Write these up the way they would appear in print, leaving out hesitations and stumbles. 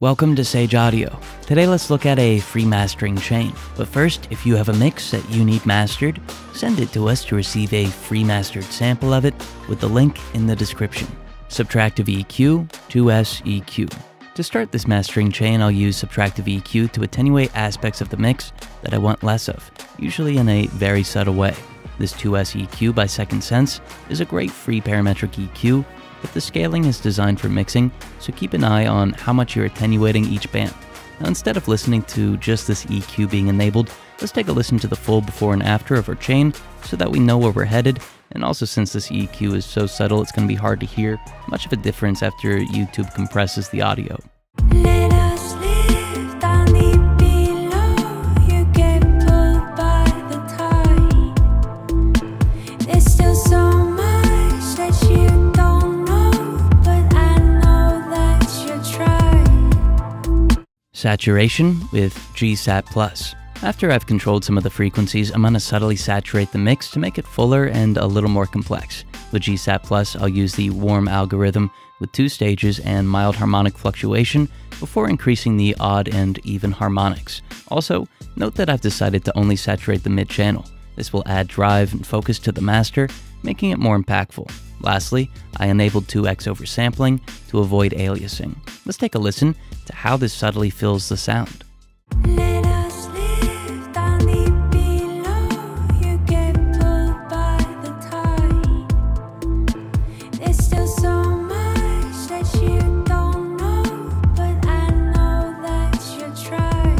Welcome to Sage Audio. Today let's look at a free mastering chain. But first, if you have a mix that you need mastered, send it to us to receive a free mastered sample of it with the link in the description. Subtractive EQ, 2S EQ. To start this mastering chain, I'll use Subtractive EQ to attenuate aspects of the mix that I want less of, usually in a very subtle way. This 2S EQ by Second Sense is a great free parametric EQ, but the scaling is designed for mixing, so keep an eye on how much you're attenuating each band. Now, instead of listening to just this EQ being enabled, let's take a listen to the full before and after of our chain so that we know where we're headed, and also since this EQ is so subtle it's going to be hard to hear much of a difference after YouTube compresses the audio. Let us live down deep below. You get pulled by the tide. There's still so much that you don't know, but I know that you'll try. Saturation with GSAT+. After I've controlled some of the frequencies, I'm going to subtly saturate the mix to make it fuller and a little more complex. With GSAT+, I'll use the warm algorithm with 2 stages and mild harmonic fluctuation before increasing the odd and even harmonics. Also, note that I've decided to only saturate the mid-channel. This will add drive and focus to the master, making it more impactful. Lastly, I enabled 2x oversampling to avoid aliasing. Let's take a listen to how this subtly fills the sound. Let us live down deep below. You get pulled by the tide. There's still so much that you don't know, but I know that you'll try.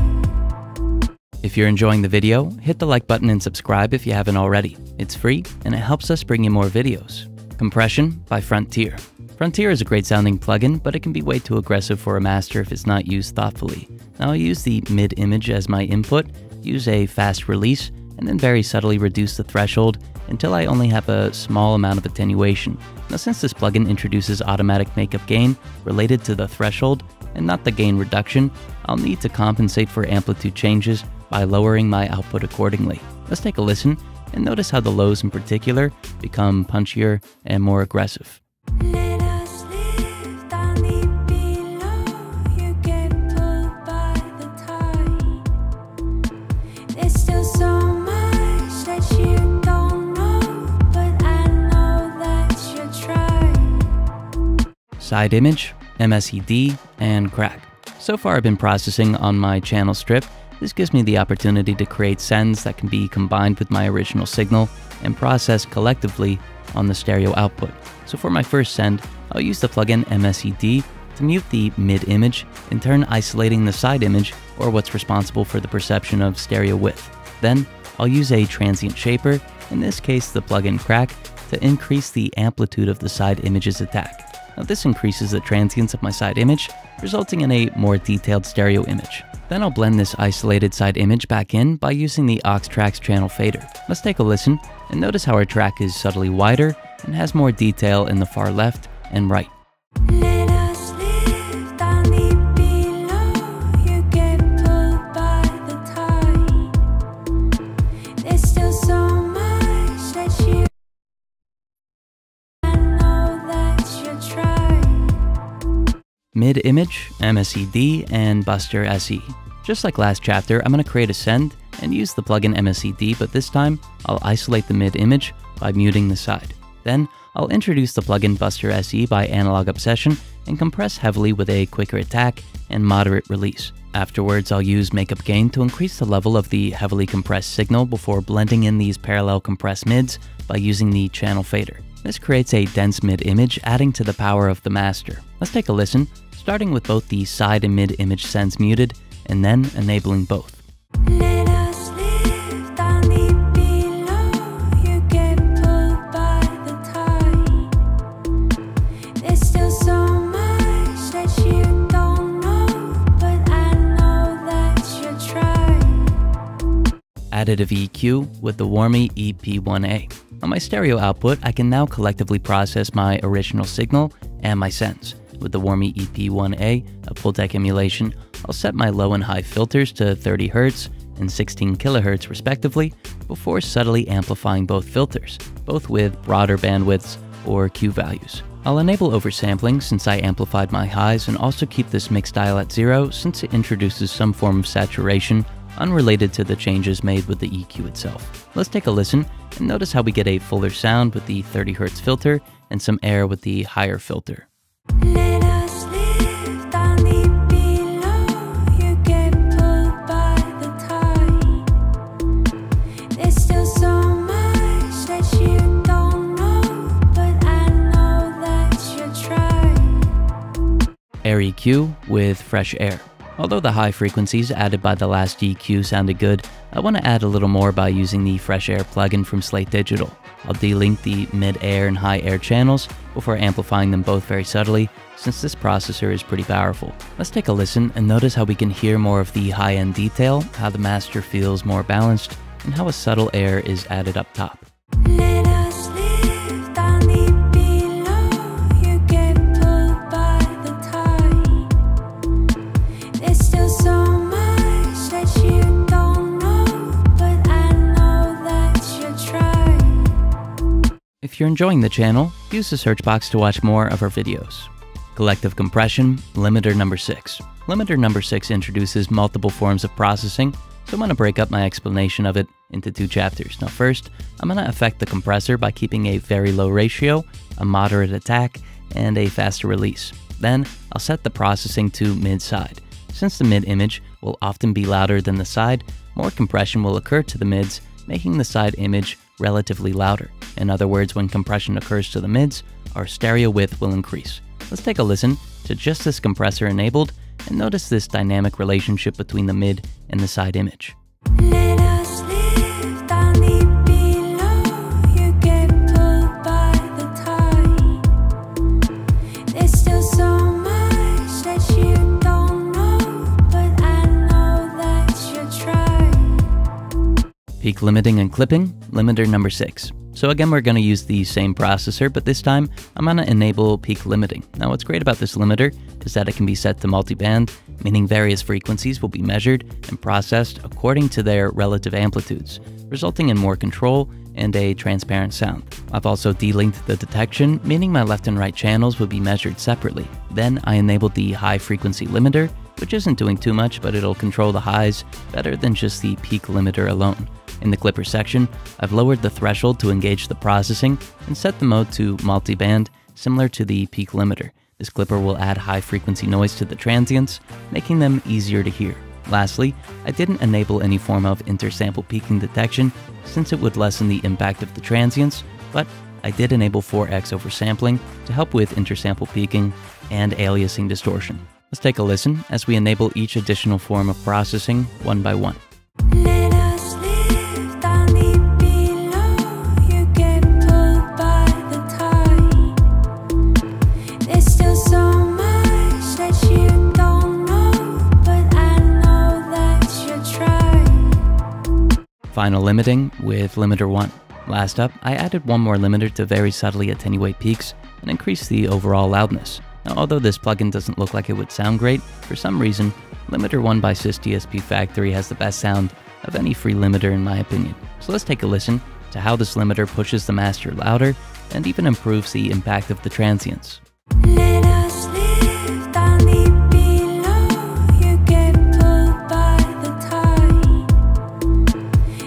If you're enjoying the video, hit the like button and subscribe if you haven't already. It's free and it helps us bring you more videos. Compression by Frontier. Frontier is a great sounding plugin, but it can be way too aggressive for a master if it's not used thoughtfully. Now I'll use the mid image as my input, use a fast release, and then very subtly reduce the threshold until I only have a small amount of attenuation. Now since this plugin introduces automatic makeup gain related to the threshold and not the gain reduction, I'll need to compensate for amplitude changes by lowering my output accordingly. Let's take a listen and notice how the lows in particular become punchier and more aggressive. Let us live down deep below. You get pulled by the tide. There's still so much that you don't know, but I know that you'll try. Side image, MSED, and crack. So far I've been processing on my channel strip. This gives me the opportunity to create sends that can be combined with my original signal and processed collectively on the stereo output. So for my first send, I'll use the plugin MSED to mute the mid image, in turn isolating the side image, or what's responsible for the perception of stereo width. Then I'll use a transient shaper, in this case the plugin Crack, to increase the amplitude of the side image's attack. Now this increases the transients of my side image, resulting in a more detailed stereo image. Then I'll blend this isolated side image back in by using the Auxtrax channel fader. Let's take a listen and notice how our track is subtly wider and has more detail in the far left and right. Let us live down deep below. You get pulled by the tide. There's still so much that you I know that you'll try. Mid image, MSED, and Buster SE. Just like last chapter, I'm going to create a send and use the plugin MSED, but this time I'll isolate the mid image by muting the side. Then I'll introduce the plugin Buster SE by Analog Obsession and compress heavily with a quicker attack and moderate release. Afterwards, I'll use makeup gain to increase the level of the heavily compressed signal before blending in these parallel compressed mids by using the channel fader. This creates a dense mid image, adding to the power of the master. Let's take a listen, starting with both the side and mid image sends muted, and then enabling both. Let us live down deep below. You get pulled by the tide. There's still so much that you don't know, but I know that you'll try. Additive EQ with the Warmy EP1A. On my stereo output, I can now collectively process my original signal and my sends. With the Warmy EP1A, a Pultec emulation, I'll set my low and high filters to 30 Hz and 16 kHz respectively, before subtly amplifying both filters, both with broader bandwidths or Q values. I'll enable oversampling since I amplified my highs, and also keep this mix dial at 0 since it introduces some form of saturation unrelated to the changes made with the EQ itself. Let's take a listen and notice how we get a fuller sound with the 30 Hz filter and some air with the higher filter. Let us live down deep below. You get pulled by the tide. There's still so much that you don't know, but I know that you'll try. Air EQ with fresh air. Although the high frequencies added by the last EQ sounded good, I want to add a little more by using the Fresh Air plugin from Slate Digital. I'll delink the mid-air and high-air channels before amplifying them both very subtly, since this processor is pretty powerful. Let's take a listen and notice how we can hear more of the high-end detail, how the master feels more balanced, and how a subtle air is added up top. Let us live down deep below. You get pulled by the tide. There's still so much that you don't know, but I know that you'll try. If you're enjoying the channel, use the search box to watch more of our videos. Collective Compression, Limiter number 6. Limiter number 6 introduces multiple forms of processing, so I'm going to break up my explanation of it into 2 chapters. Now first, I'm going to affect the compressor by keeping a very low ratio, a moderate attack, and a faster release. Then, I'll set the processing to mid-side. Since the mid image will often be louder than the side, more compression will occur to the mids, making the side image relatively louder. In other words, when compression occurs to the mids, our stereo width will increase. Let's take a listen to just this compressor enabled and notice this dynamic relationship between the mid and the side image. Let us live down deep below. You get pulled by the tide. There's still so much that you don't know, but I know that you'll try. Peak limiting and clipping, limiter number 6. So again, we're going to use the same processor, but this time I'm going to enable peak limiting. Now what's great about this limiter is that it can be set to multiband, meaning various frequencies will be measured and processed according to their relative amplitudes, resulting in more control and a transparent sound. I've also delinked the detection, meaning my left and right channels will be measured separately. Then I enabled the high frequency limiter, which isn't doing too much, but it'll control the highs better than just the peak limiter alone. In the clipper section, I've lowered the threshold to engage the processing and set the mode to multiband, similar to the peak limiter. This clipper will add high frequency noise to the transients, making them easier to hear. Lastly, I didn't enable any form of intersample peaking detection since it would lessen the impact of the transients, but I did enable 4x oversampling to help with intersample peaking and aliasing distortion. Let's take a listen as we enable each additional form of processing one by one. Let us live down deep below. You get pulled by the tide. There's still so much that you don't know, but I know that you'll try. Final limiting with limiter 1. Last up, I added one more limiter to very subtly attenuate peaks and increase the overall loudness. Now, although this plugin doesn't look like it would sound great, for some reason, Limiter 1 by SysDSP Factory has the best sound of any free limiter in my opinion. So let's take a listen to how this limiter pushes the master louder and even improves the impact of the transients. Let us live down deep below. You get pulled by the tide.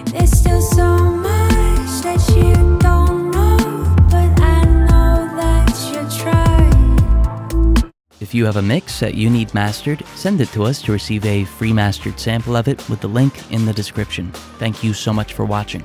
There's still so much that you don't know, but I know that you'll try. If you have a mix that you need mastered, send it to us to receive a free mastered sample of it with the link in the description. Thank you so much for watching.